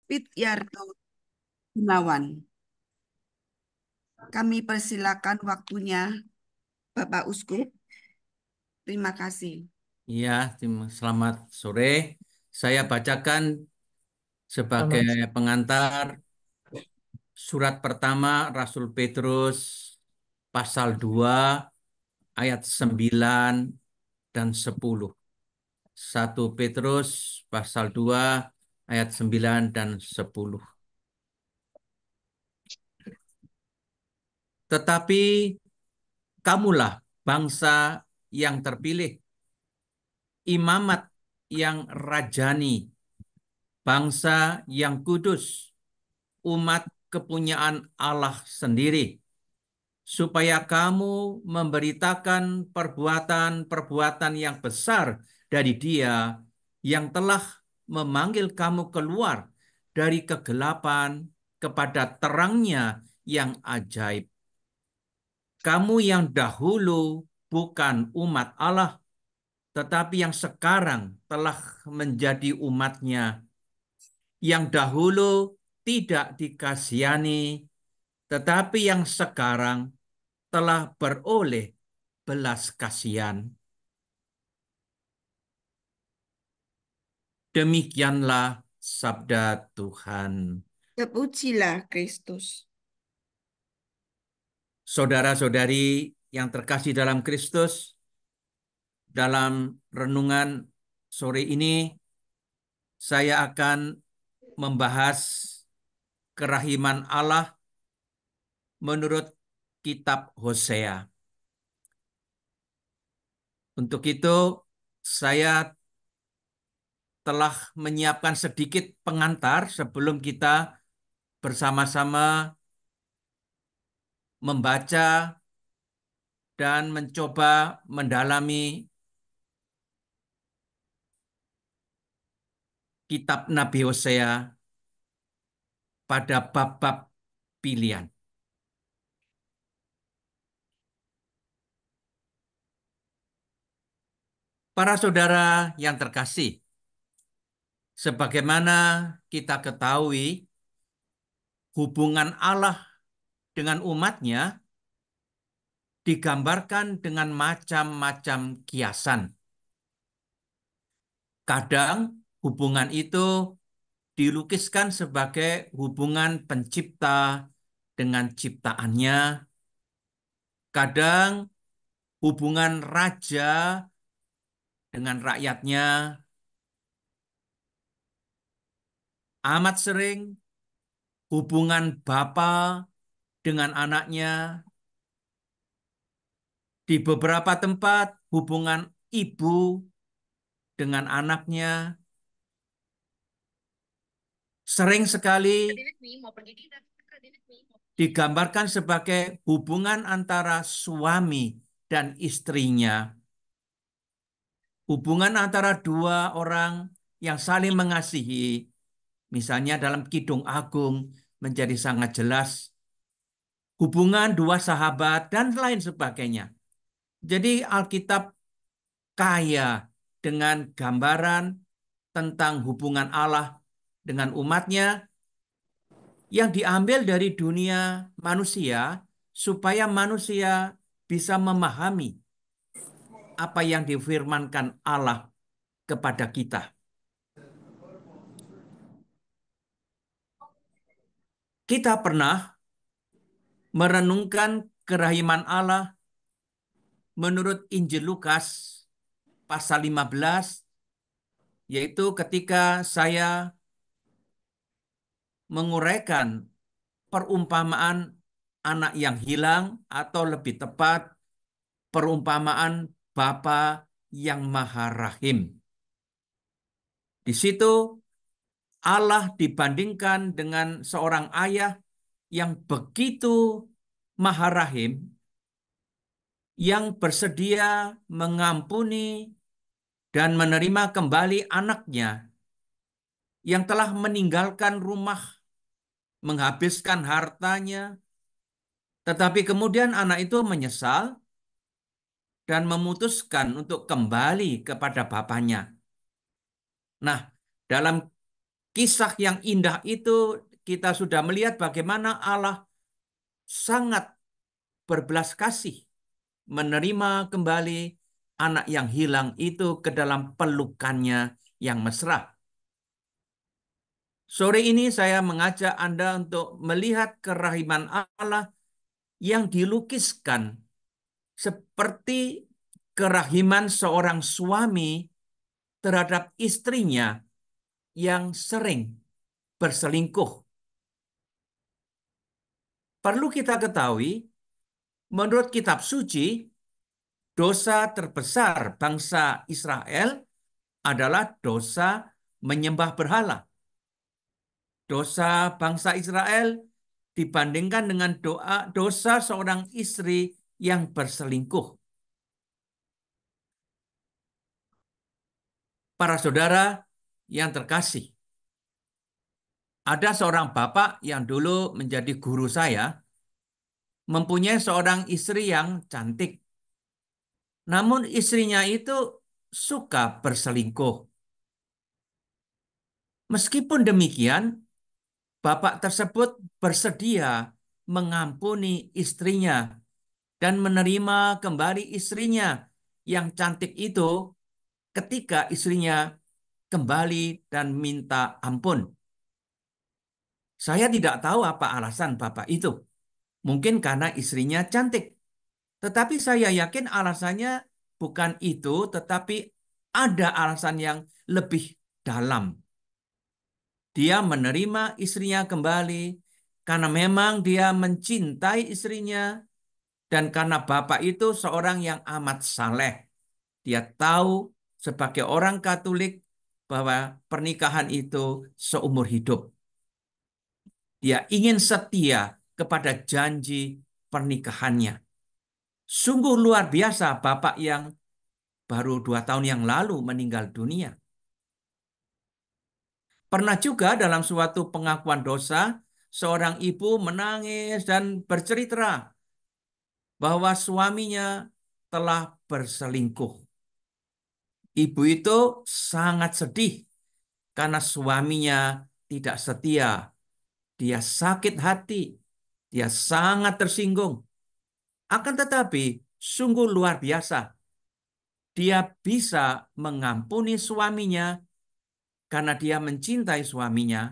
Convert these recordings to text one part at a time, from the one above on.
Pityarto Gunawan. Kami persilakan waktunya Bapak Uskup. Terima kasih. Iya, selamat sore. Saya bacakan sebagai pengantar surat pertama Rasul Petrus pasal 2 ayat 9 dan 10. 1 Petrus pasal 2 ayat 9 dan 10. Tetapi kamulah bangsa yang terpilih, imamat yang rajani, bangsa yang kudus, umat kepunyaan Allah sendiri, supaya kamu memberitakan perbuatan-perbuatan yang besar dari Dia yang telah memanggil kamu keluar dari kegelapan kepada terangnya yang ajaib. Kamu yang dahulu bukan umat Allah, tetapi yang sekarang telah menjadi umat-Nya, yang dahulu tidak dikasihani, tetapi yang sekarang telah beroleh belas kasihan. Demikianlah sabda Tuhan. Terpujilah Kristus. Saudara-saudari yang terkasih dalam Kristus, dalam renungan sore ini saya akan membahas kerahiman Allah menurut kitab Hosea. Untuk itu saya telah menyiapkan sedikit pengantar sebelum kita bersama-sama membaca dan mencoba mendalami kitab Nabi Hosea pada bab-bab pilihan. Para saudara yang terkasih, sebagaimana kita ketahui, hubungan Allah dengan umatnya digambarkan dengan macam-macam kiasan. Kadang hubungan itu dilukiskan sebagai hubungan pencipta dengan ciptaannya. Kadang hubungan raja dengan rakyatnya. Amat sering hubungan bapa dengan anaknya. Di beberapa tempat hubungan ibu dengan anaknya. Sering sekali digambarkan sebagai hubungan antara suami dan istrinya. Hubungan antara dua orang yang saling mengasihi. Misalnya dalam Kidung Agung menjadi sangat jelas. Hubungan dua sahabat dan lain sebagainya. Jadi Alkitab kaya dengan gambaran tentang hubungan Allah dengan umatnya yang diambil dari dunia manusia supaya manusia bisa memahami apa yang difirmankan Allah kepada kita. Kita pernah merenungkan kerahiman Allah menurut Injil Lukas pasal 15, yaitu ketika saya menguraikan perumpamaan anak yang hilang, atau lebih tepat perumpamaan Bapa yang Maha Rahim. Di situ Allah dibandingkan dengan seorang ayah yang begitu Maha Rahim, yang bersedia mengampuni dan menerima kembali anaknya yang telah meninggalkan rumah, menghabiskan hartanya, tetapi kemudian anak itu menyesal dan memutuskan untuk kembali kepada bapaknya. Nah, dalam kisah yang indah itu kita sudah melihat bagaimana Allah sangat berbelas kasih menerima kembali anak yang hilang itu ke dalam pelukannya yang mesra. Sore ini saya mengajak Anda untuk melihat kerahiman Allah yang dilukiskan seperti kerahiman seorang suami terhadap istrinya yang sering berselingkuh. Perlu kita ketahui, menurut kitab suci, dosa terbesar bangsa Israel adalah dosa menyembah berhala. Dosa bangsa Israel dibandingkan dengan dosa seorang istri yang berselingkuh. Para saudara yang terkasih, ada seorang bapak yang dulu menjadi guru saya, mempunyai seorang istri yang cantik. Namun istrinya itu suka berselingkuh. Meskipun demikian, bapak tersebut bersedia mengampuni istrinya dan menerima kembali istrinya yang cantik itu ketika istrinya kembali dan minta ampun. Saya tidak tahu apa alasan bapak itu. Mungkin karena istrinya cantik. Tetapi saya yakin alasannya bukan itu, tetapi ada alasan yang lebih dalam. Dia menerima istrinya kembali karena memang dia mencintai istrinya dan karena bapak itu seorang yang amat saleh. Dia tahu sebagai orang Katolik bahwa pernikahan itu seumur hidup. Dia ingin setia kepada janji pernikahannya. Sungguh luar biasa bapak yang baru 2 tahun yang lalu meninggal dunia. Pernah juga dalam suatu pengakuan dosa, seorang ibu menangis dan bercerita bahwa suaminya telah berselingkuh. Ibu itu sangat sedih karena suaminya tidak setia. Dia sakit hati, dia sangat tersinggung. Akan tetapi, sungguh luar biasa. Dia bisa mengampuni suaminya karena dia mencintai suaminya,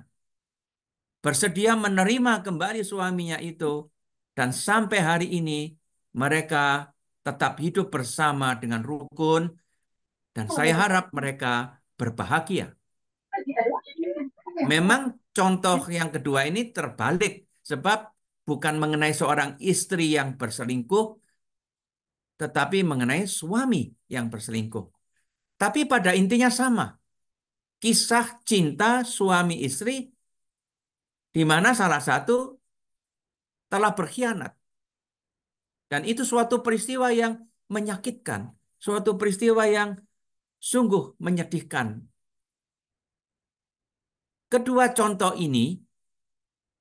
bersedia menerima kembali suaminya itu, dan sampai hari ini mereka tetap hidup bersama dengan rukun, dan saya harap mereka berbahagia. Memang contoh yang kedua ini terbalik, sebab bukan mengenai seorang istri yang berselingkuh, tetapi mengenai suami yang berselingkuh. Tapi pada intinya sama, kisah cinta suami istri di mana salah satu telah berkhianat. Dan itu suatu peristiwa yang menyakitkan, suatu peristiwa yang sungguh menyedihkan. Kedua contoh ini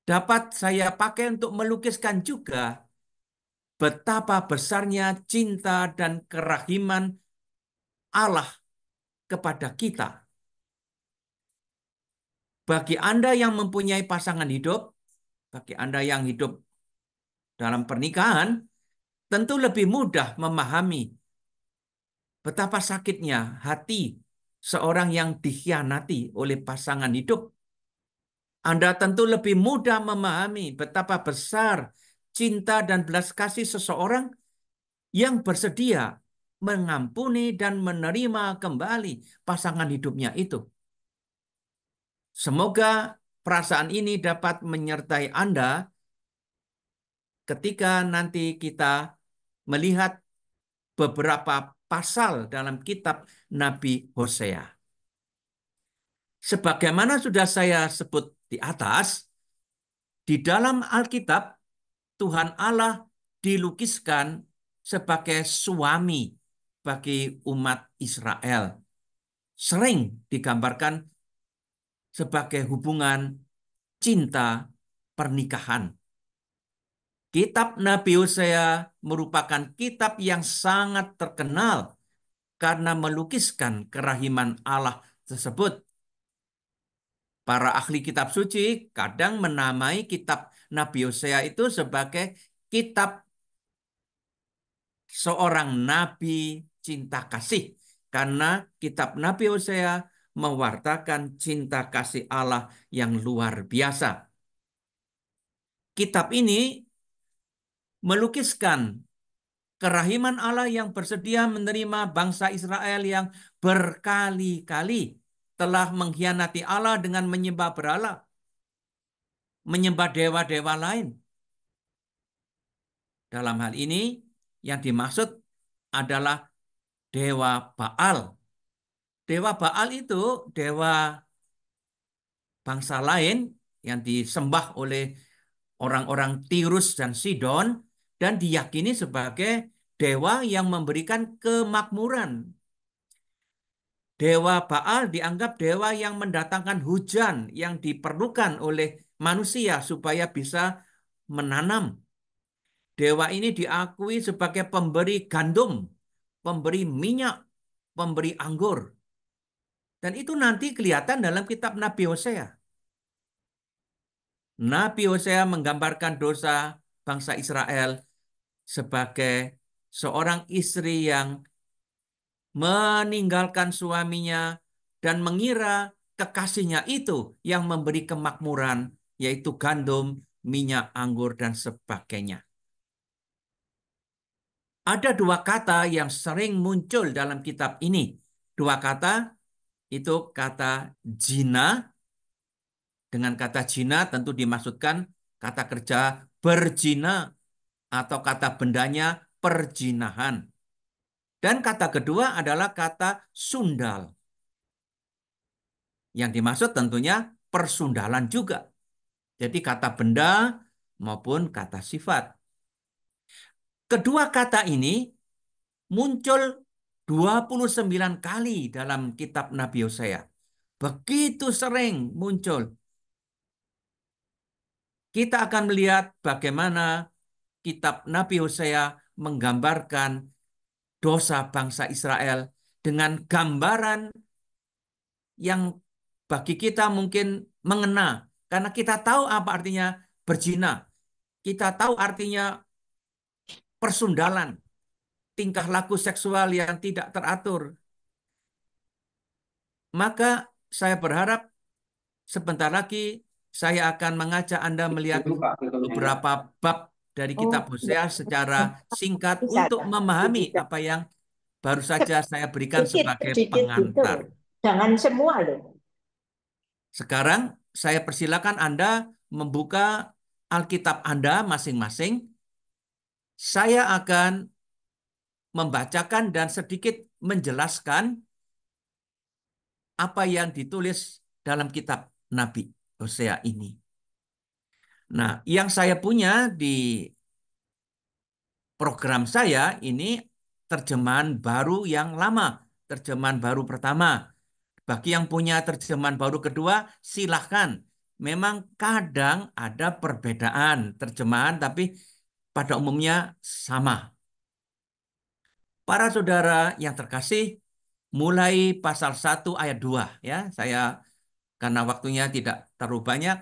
dapat saya pakai untuk melukiskan juga betapa besarnya cinta dan kerahiman Allah kepada kita. Bagi Anda yang mempunyai pasangan hidup, bagi Anda yang hidup dalam pernikahan, tentu lebih mudah memahami betapa sakitnya hati seorang yang dikhianati oleh pasangan hidup. Anda tentu lebih mudah memahami betapa besar cinta dan belas kasih seseorang yang bersedia mengampuni dan menerima kembali pasangan hidupnya itu. Semoga perasaan ini dapat menyertai Anda ketika nanti kita melihat beberapa pasal dalam kitab Nabi Hosea. Sebagaimana sudah saya sebut di atas, di dalam Alkitab Tuhan Allah dilukiskan sebagai suami bagi umat Israel. Sering digambarkan sebagai hubungan cinta pernikahan. Kitab Nabi Hosea merupakan kitab yang sangat terkenal karena melukiskan kerahiman Allah tersebut. Para ahli kitab suci kadang menamai kitab Nabi Hosea itu sebagai kitab seorang nabi cinta kasih. Karena kitab Nabi Hosea mewartakan cinta kasih Allah yang luar biasa. Kitab ini melukiskan kerahiman Allah yang bersedia menerima bangsa Israel yang berkali-kali telah mengkhianati Allah dengan menyembah berhala, menyembah dewa-dewa lain. Dalam hal ini yang dimaksud adalah dewa Baal. Dewa Baal itu dewa bangsa lain yang disembah oleh orang-orang Tirus dan Sidon dan diyakini sebagai dewa yang memberikan kemakmuran. Dewa Baal dianggap dewa yang mendatangkan hujan yang diperlukan oleh manusia supaya bisa menanam. Dewa ini diakui sebagai pemberi gandum, pemberi minyak, pemberi anggur. Dan itu nanti kelihatan dalam kitab Nabi Hosea. Nabi Hosea menggambarkan dosa bangsa Israel sebagai seorang istri yang meninggalkan suaminya dan mengira kekasihnya itu yang memberi kemakmuran, yaitu gandum, minyak, anggur, dan sebagainya. Ada dua kata yang sering muncul dalam kitab ini. Dua kata itu kata zina. Dengan kata zina tentu dimaksudkan kata kerja berzina atau kata bendanya perjinahan. Dan kata kedua adalah kata sundal. Yang dimaksud tentunya persundalan juga. Jadi kata benda maupun kata sifat. Kedua kata ini muncul 29 kali dalam kitab Nabi Hosea. Begitu sering muncul. Kita akan melihat bagaimana kitab Nabi Hosea menggambarkan dosa bangsa Israel dengan gambaran yang bagi kita mungkin mengena. Karena kita tahu apa artinya berzina. Kita tahu artinya persundalan, tingkah laku seksual yang tidak teratur. Maka saya berharap sebentar lagi saya akan mengajak Anda melihat Itu Pak fotonya ya. beberapa bab dari kitab Oh, ya. Hosea secara singkat Bisa, untuk Kak. memahami Bisa. apa yang baru saja saya berikan Sedikit, sebagai sedikit gitu pengantar. loh. Jangan semua loh. Sekarang saya persilakan Anda membuka Alkitab Anda masing-masing. Saya akan membacakan dan sedikit menjelaskan apa yang ditulis dalam kitab Nabi Hosea ini. Nah, yang saya punya di program saya ini terjemahan baru yang lama, terjemahan baru pertama. Bagi yang punya terjemahan baru kedua, silahkan. Memang kadang ada perbedaan terjemahan, tapi pada umumnya sama. Para saudara yang terkasih, mulai pasal 1 ayat 2 ya. Saya karena waktunya tidak terlalu banyak.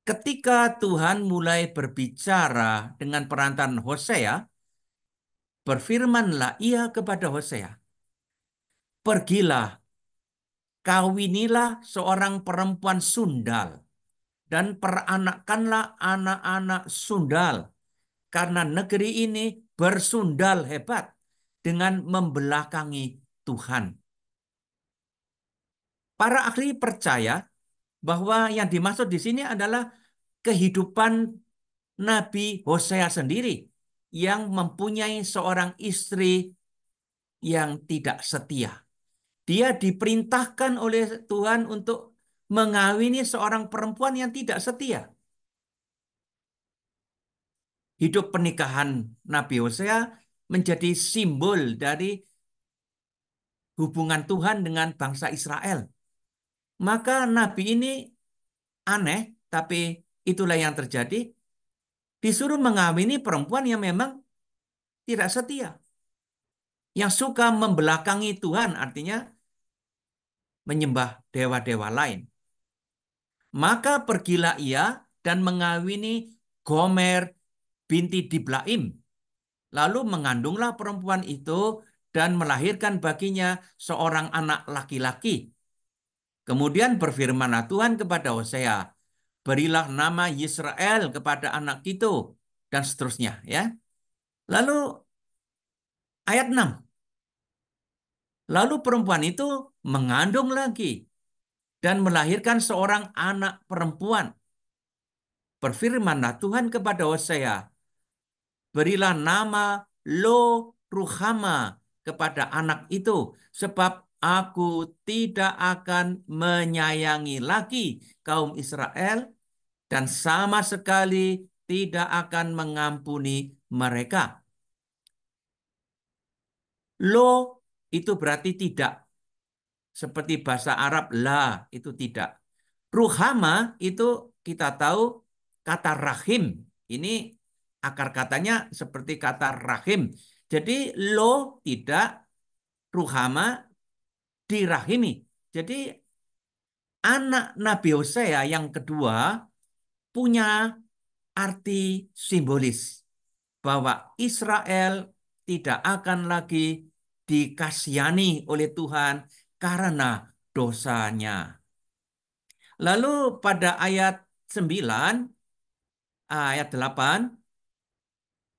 Ketika Tuhan mulai berbicara dengan perantaraan Hosea, berfirmanlah ia kepada Hosea, "Pergilah, kawinilah seorang perempuan sundal dan peranakanlah anak-anak sundal, karena negeri ini bersundal hebat dengan membelakangi Tuhan." Para ahli percaya bahwa yang dimaksud di sini adalah kehidupan Nabi Hosea sendiri yang mempunyai seorang istri yang tidak setia. Dia diperintahkan oleh Tuhan untuk mengawini seorang perempuan yang tidak setia. Hidup pernikahan Nabi Hosea menjadi simbol dari hubungan Tuhan dengan bangsa Israel. Maka Nabi ini aneh, tapi itulah yang terjadi. Disuruh mengawini perempuan yang memang tidak setia. Yang suka membelakangi Tuhan, artinya menyembah dewa-dewa lain. Maka pergilah ia dan mengawini Gomer binti Diblaim. Lalu mengandunglah perempuan itu dan melahirkan baginya seorang anak laki-laki. Kemudian berfirmanlah Tuhan kepada Hosea, berilah nama Yisrael kepada anak itu, dan seterusnya. Ya. Lalu ayat 6. Lalu perempuan itu mengandung lagi dan melahirkan seorang anak perempuan. Berfirmanlah Tuhan kepada Hosea, berilah nama Lo Ruhama kepada anak itu, sebab aku tidak akan menyayangi lagi kaum Israel dan sama sekali tidak akan mengampuni mereka. Lo itu berarti tidak. Seperti bahasa Arab la itu tidak. Ruhama itu kita tahu kata rahim. Ini akar katanya seperti kata rahim. Jadi lo tidak, ruhama dirahimi. Jadi anak Nabi Hosea yang kedua punya arti simbolis bahwa Israel tidak akan lagi dikasihani oleh Tuhan karena dosanya. Lalu pada ayat 9, ayat 8,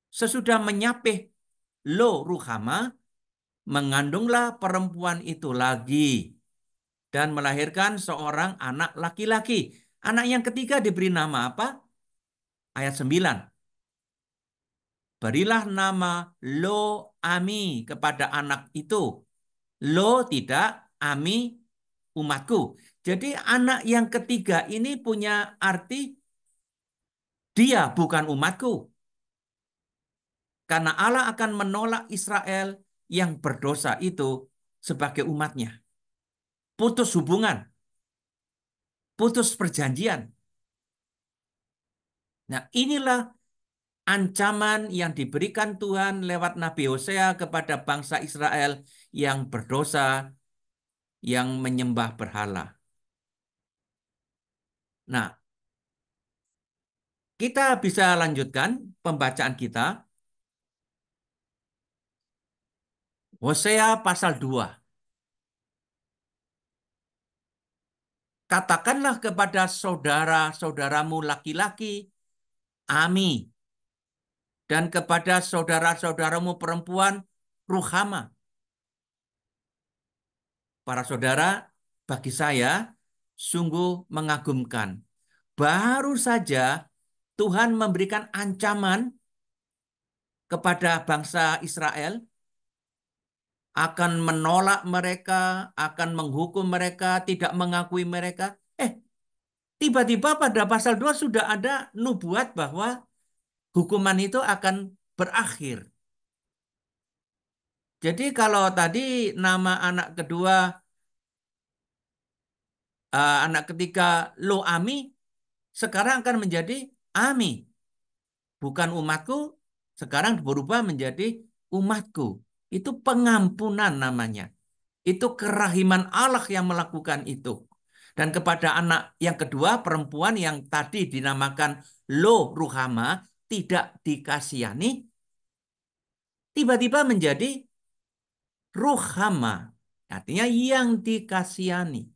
sesudah menyapih Lo Ruhama, mengandunglah perempuan itu lagi dan melahirkan seorang anak laki-laki. Anak yang ketiga diberi nama apa? Ayat 9. Berilah nama Lo Ami kepada anak itu. Lo tidak, Ami umatku. Jadi anak yang ketiga ini punya arti dia bukan umatku. Karena Allah akan menolak Israel yang berdosa itu sebagai umatnya. Putus hubungan, putus perjanjian. Nah, inilah ancaman yang diberikan Tuhan lewat Nabi Hosea kepada bangsa Israel yang berdosa, yang menyembah berhala. Nah, kita bisa lanjutkan pembacaan kita. Hosea pasal 2. Katakanlah kepada saudara-saudaramu laki-laki, Ami, dan kepada saudara-saudaramu perempuan, Ruhama. Para saudara, bagi saya sungguh mengagumkan. Baru saja Tuhan memberikan ancaman kepada bangsa Israel, akan menolak mereka, akan menghukum mereka, tidak mengakui mereka. Tiba-tiba pada pasal 2 sudah ada nubuat bahwa hukuman itu akan berakhir. Jadi kalau tadi nama anak kedua, anak ketiga Lo Ami, sekarang akan menjadi Ami. Bukan umatku, sekarang berubah menjadi umatku. Itu pengampunan namanya. Itu kerahiman Allah yang melakukan itu. Dan kepada anak yang kedua, perempuan yang tadi dinamakan Lo Ruhama, tidak dikasihani, tiba-tiba menjadi Ruhama. Artinya yang dikasihani.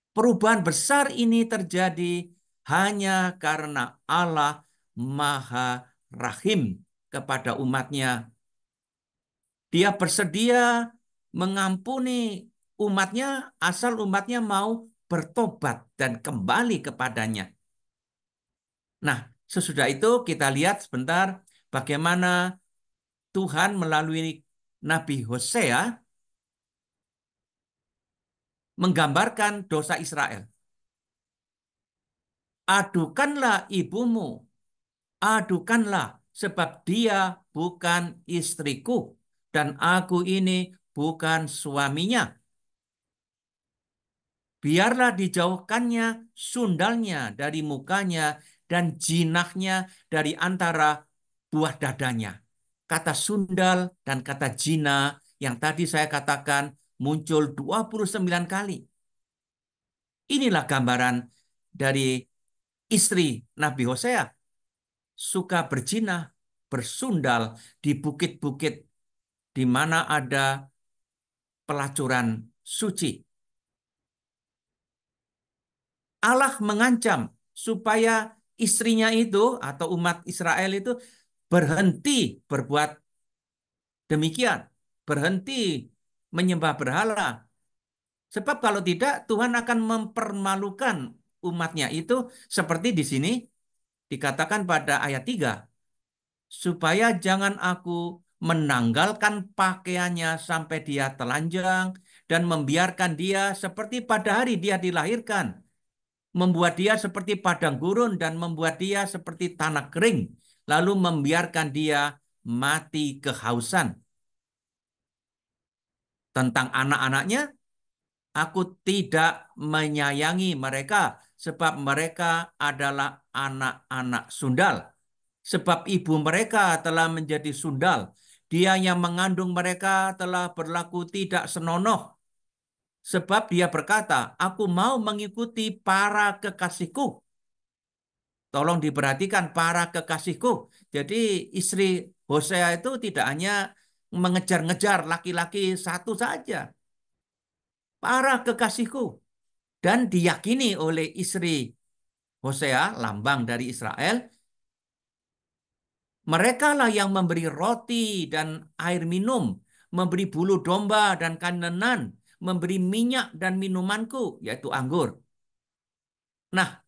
Perubahan besar ini terjadi hanya karena Allah Maha Rahim kepada umatnya. Dia bersedia mengampuni umatnya asal umatnya mau bertobat dan kembali kepadanya. Nah, sesudah itu kita lihat sebentar bagaimana Tuhan melalui Nabi Hosea menggambarkan dosa Israel. Adukanlah ibumu, adukanlah sebab dia bukan istriku dan aku ini bukan suaminya. Biarlah dijauhkannya sundalnya dari mukanya dan jinahnya dari antara buah dadanya. Kata sundal dan kata jinah yang tadi saya katakan muncul 29 kali. Inilah gambaran dari istri Nabi Hosea suka berzina, bersundal di bukit-bukit di mana ada pelacuran suci. Allah mengancam supaya istrinya itu atau umat Israel itu berhenti berbuat demikian, berhenti menyembah berhala. Sebab kalau tidak, Tuhan akan mempermalukan umatnya itu seperti di sini dikatakan pada ayat 3, supaya jangan aku menanggalkan pakaiannya sampai dia telanjang dan membiarkan dia seperti pada hari dia dilahirkan, membuat dia seperti padang gurun dan membuat dia seperti tanah kering, lalu membiarkan dia mati kehausan. Tentang anak-anaknya, aku tidak menyayangi mereka, sebab mereka adalah anak-anak sundal. Sebab ibu mereka telah menjadi sundal. Dia yang mengandung mereka telah berlaku tidak senonoh. Sebab dia berkata, aku mau mengikuti para kekasihku. Tolong diperhatikan para kekasihku. Jadi istri Hosea itu tidak hanya mengejar-ngejar laki-laki satu saja. Para kekasihku. Dan diyakini oleh istri Hosea, lambang dari Israel, mereka lah yang memberi roti dan air minum, memberi bulu domba dan kanenan, memberi minyak dan minumanku, yaitu anggur. Nah,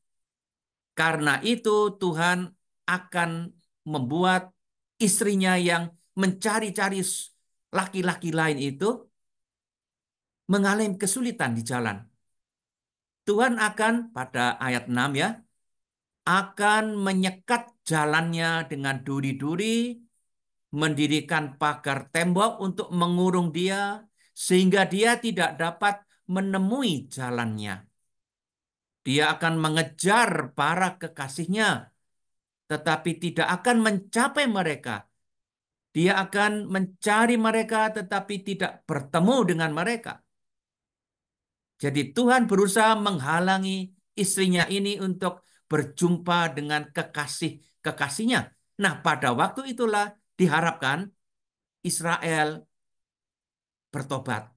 karena itu Tuhan akan membuat istrinya yang mencari-cari laki-laki lain itu mengalami kesulitan di jalan. Tuhan akan pada ayat 6 ya, akan menyekat jalannya dengan duri-duri, mendirikan pagar tembok untuk mengurung dia, sehingga dia tidak dapat menemui jalannya. Dia akan mengejar para kekasihnya, tetapi tidak akan mencapai mereka. Dia akan mencari mereka, tetapi tidak bertemu dengan mereka. Jadi Tuhan berusaha menghalangi istrinya ini untuk berjumpa dengan kekasih-kekasihnya. Nah, pada waktu itulah diharapkan Israel bertobat.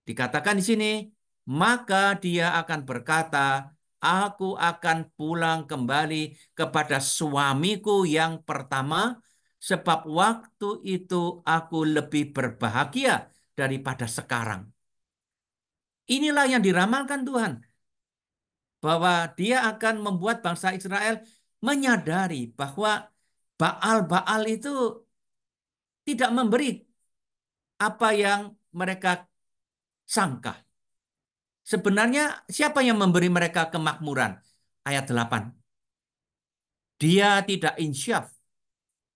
Dikatakan di sini, maka dia akan berkata, aku akan pulang kembali kepada suamiku yang pertama, sebab waktu itu aku lebih berbahagia daripada sekarang. Inilah yang diramalkan Tuhan, bahwa dia akan membuat bangsa Israel menyadari bahwa Baal-Baal itu tidak memberi apa yang mereka sangka. Sebenarnya siapa yang memberi mereka kemakmuran? Ayat 8. Dia tidak insyaf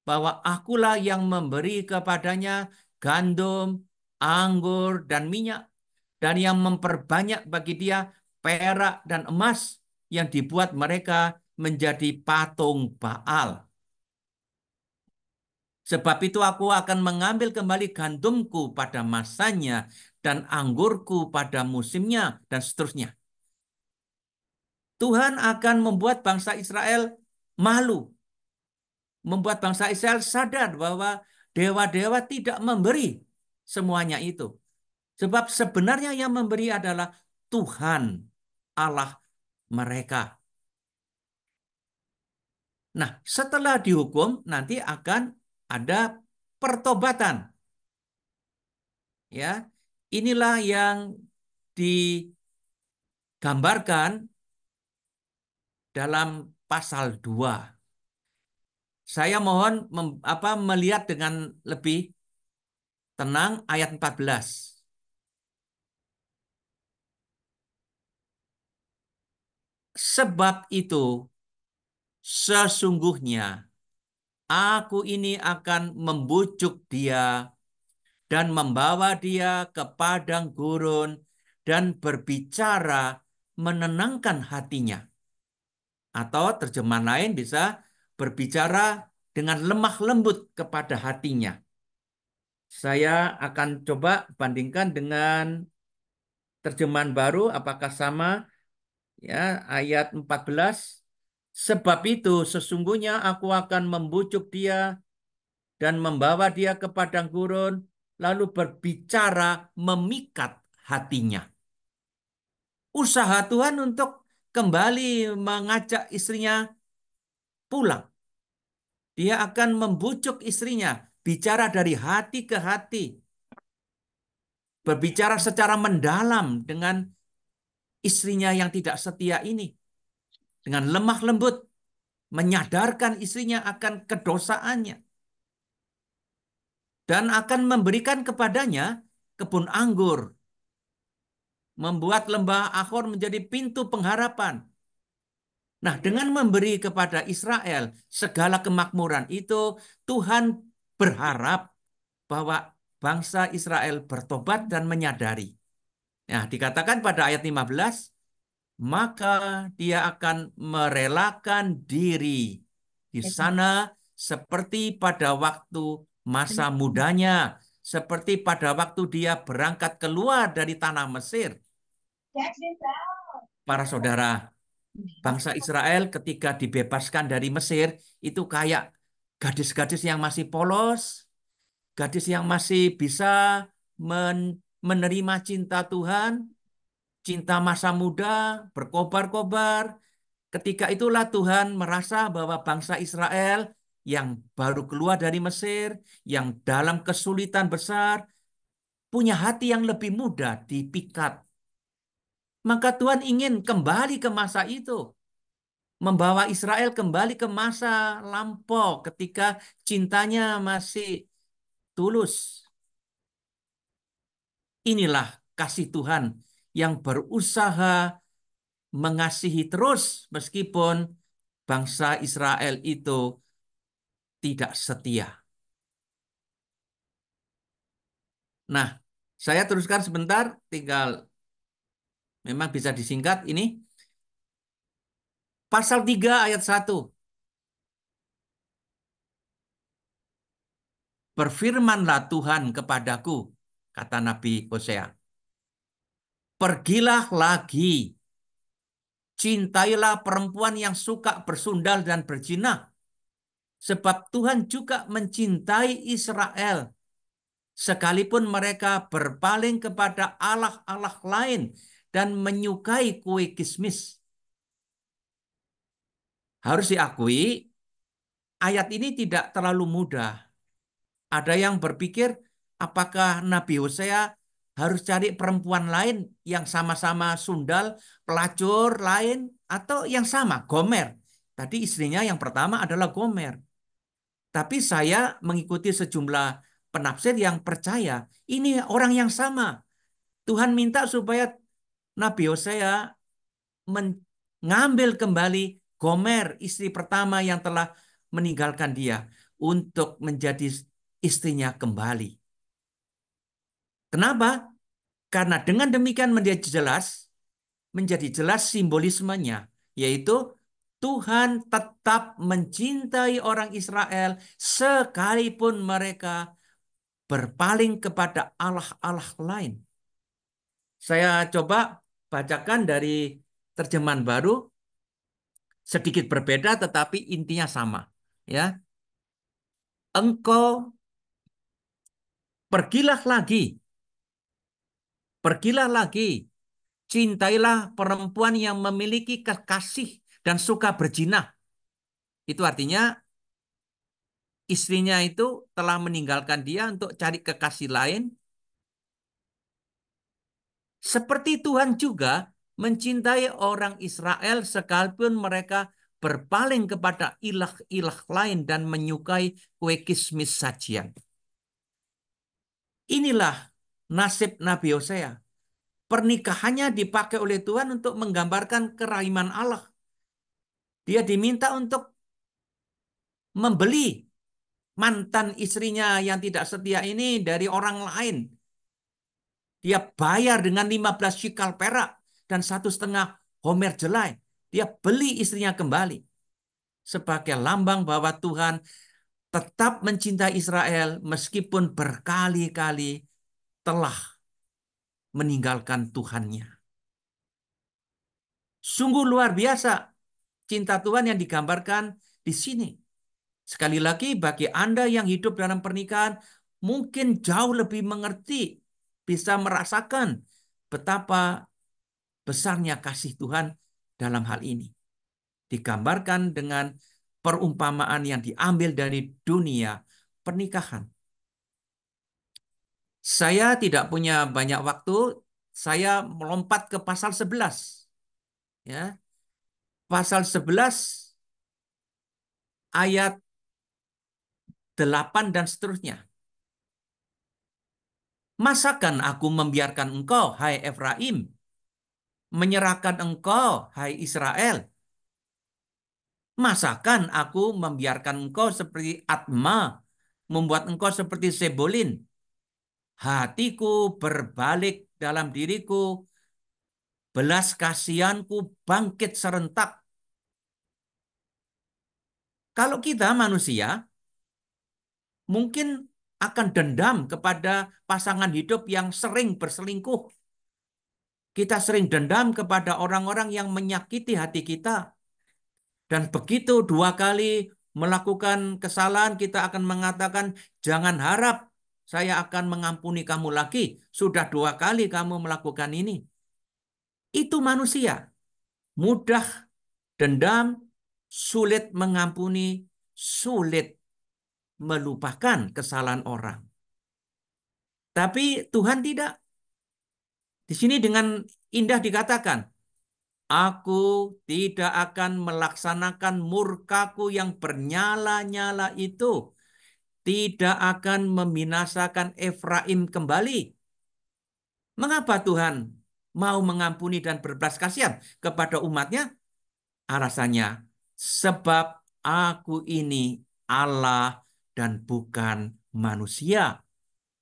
bahwa akulah yang memberi kepadanya gandum, anggur, dan minyak, dan yang memperbanyak bagi dia perak dan emas yang dibuat mereka menjadi patung Baal. Sebab itu aku akan mengambil kembali gandumku pada masanya dan anggurku pada musimnya dan seterusnya. Tuhan akan membuat bangsa Israel malu, membuat bangsa Israel sadar bahwa dewa-dewa tidak memberi semuanya itu. Sebab sebenarnya yang memberi adalah Tuhan Allah mereka. Nah, setelah dihukum nanti akan ada pertobatan. Ya, inilah yang digambarkan dalam pasal 2. Saya mohon melihat dengan lebih tenang ayat 14. Sebab itu sesungguhnya aku ini akan membujuk dia dan membawa dia ke padang gurun dan berbicara menenangkan hatinya. Atau terjemahan lain bisa berbicara dengan lemah lembut kepada hatinya. Saya akan coba bandingkan dengan terjemahan baru apakah sama, Ya, ayat 14. Sebab itu sesungguhnya aku akan membujuk dia dan membawa dia ke padang gurun, lalu berbicara memikat hatinya. Usaha Tuhan untuk kembali mengajak istrinya pulang. Dia akan membujuk istrinya, bicara dari hati ke hati, berbicara secara mendalam dengan istrinya yang tidak setia ini, dengan lemah lembut, menyadarkan istrinya akan kedosaannya, dan akan memberikan kepadanya kebun anggur, membuat lembah Akor menjadi pintu pengharapan. Nah, dengan memberi kepada Israel segala kemakmuran itu, Tuhan berharap bahwa bangsa Israel bertobat dan menyadari. Nah, dikatakan pada ayat 15, maka dia akan merelakan diri di sana seperti pada waktu masa mudanya, seperti pada waktu dia berangkat keluar dari tanah Mesir. Para saudara, bangsa Israel ketika dibebaskan dari Mesir itu kayak gadis-gadis yang masih polos, gadis yang masih bisa menerima cinta Tuhan, cinta masa muda, berkobar-kobar. Ketika itulah Tuhan merasa bahwa bangsa Israel yang baru keluar dari Mesir, yang dalam kesulitan besar, punya hati yang lebih mudah dipikat. Maka Tuhan ingin kembali ke masa itu, membawa Israel kembali ke masa lampau ketika cintanya masih tulus. Inilah kasih Tuhan yang berusaha mengasihi terus meskipun bangsa Israel itu tidak setia. Nah, saya teruskan sebentar, tinggal memang bisa disingkat ini. Pasal 3 ayat 1. Berfirmanlah Tuhan kepadaku, kata Nabi Hosea. Pergilah lagi, cintailah perempuan yang suka bersundal dan berzina. Sebab Tuhan juga mencintai Israel, sekalipun mereka berpaling kepada allah-allah lain dan menyukai kue kismis. Harus diakui, ayat ini tidak terlalu mudah. Ada yang berpikir, apakah Nabi Hosea harus cari perempuan lain yang sama-sama sundal, pelacur lain, atau yang sama, Gomer. Tadi istrinya yang pertama adalah Gomer. Tapi saya mengikuti sejumlah penafsir yang percaya ini orang yang sama. Tuhan minta supaya Nabi Hosea mengambil kembali Gomer, istri pertama yang telah meninggalkan dia, untuk menjadi istrinya kembali. Kenapa? Karena dengan demikian menjadi jelas simbolismenya, yaitu Tuhan tetap mencintai orang Israel sekalipun mereka berpaling kepada allah-allah lain. Saya coba bacakan dari terjemahan baru, sedikit berbeda tetapi intinya sama. Ya, engkau pergilah lagi, pergilah lagi, cintailah perempuan yang memiliki kekasih dan suka berzina. Itu artinya istrinya itu telah meninggalkan dia untuk cari kekasih lain. Seperti Tuhan juga mencintai orang Israel sekalipun mereka berpaling kepada ilah-ilah lain dan menyukai kue kismis sajian. Inilah nasib Nabi Hosea. Pernikahannya dipakai oleh Tuhan untuk menggambarkan kerahiman Allah. Dia diminta untuk membeli mantan istrinya yang tidak setia ini dari orang lain. Dia bayar dengan 15 shikal perak dan 1,5 homer jelai. Dia beli istrinya kembali sebagai lambang bahwa Tuhan tetap mencintai Israel meskipun berkali-kali telah meninggalkan Tuhannya. Sungguh luar biasa cinta Tuhan yang digambarkan di sini. Sekali lagi, bagi Anda yang hidup dalam pernikahan, mungkin jauh lebih mengerti, bisa merasakan betapa besarnya kasih Tuhan dalam hal ini. Digambarkan dengan perumpamaan yang diambil dari dunia pernikahan. Saya tidak punya banyak waktu, saya melompat ke pasal 11. Ya. Pasal 11 ayat 8 dan seterusnya. Masakan aku membiarkan engkau, hai Efraim, menyerahkan engkau, hai Israel? Masakan aku membiarkan engkau seperti Atma, membuat engkau seperti Sebolin? Hatiku berbalik dalam diriku, belas kasihanku bangkit serentak. Kalau kita manusia, mungkin akan dendam kepada pasangan hidup yang sering berselingkuh. Kita sering dendam kepada orang-orang yang menyakiti hati kita. Dan begitu dua kali melakukan kesalahan, kita akan mengatakan, jangan harap saya akan mengampuni kamu lagi. Sudah dua kali kamu melakukan ini. Itu manusia. Mudah dendam, sulit mengampuni, sulit melupakan kesalahan orang. Tapi Tuhan tidak. Di sini dengan indah dikatakan, aku tidak akan melaksanakan murkaku yang bernyala-nyala itu. Tidak akan membinasakan Efraim kembali. Mengapa Tuhan mau mengampuni dan berbelas kasihan kepada umatnya? Alasannya, sebab aku ini Allah dan bukan manusia.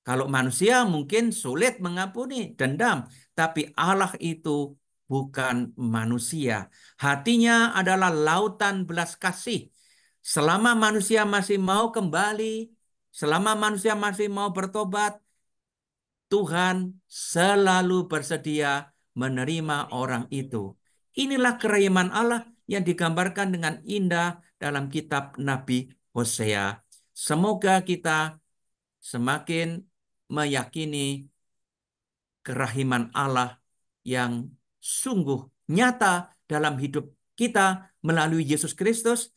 Kalau manusia mungkin sulit mengampuni, dendam. Tapi Allah itu bukan manusia. Hatinya adalah lautan belas kasih. Selama manusia masih mau kembali, selama manusia masih mau bertobat, Tuhan selalu bersedia menerima orang itu. Inilah kerahiman Allah yang digambarkan dengan indah dalam kitab Nabi Hosea. Semoga kita semakin meyakini kerahiman Allah yang sungguh nyata dalam hidup kita melalui Yesus Kristus.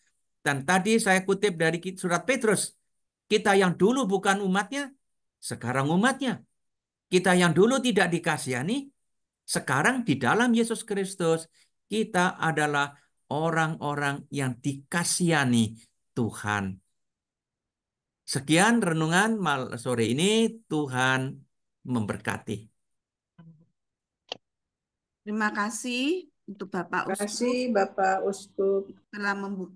Dan tadi saya kutip dari surat Petrus, kita yang dulu bukan umatnya, sekarang umatnya. Kita yang dulu tidak dikasihani, sekarang di dalam Yesus Kristus, kita adalah orang-orang yang dikasihani Tuhan. Sekian renungan sore ini, Tuhan memberkati. Terima kasih untuk Bapak Terima kasih Uskup Bapak Uskup. telah membuka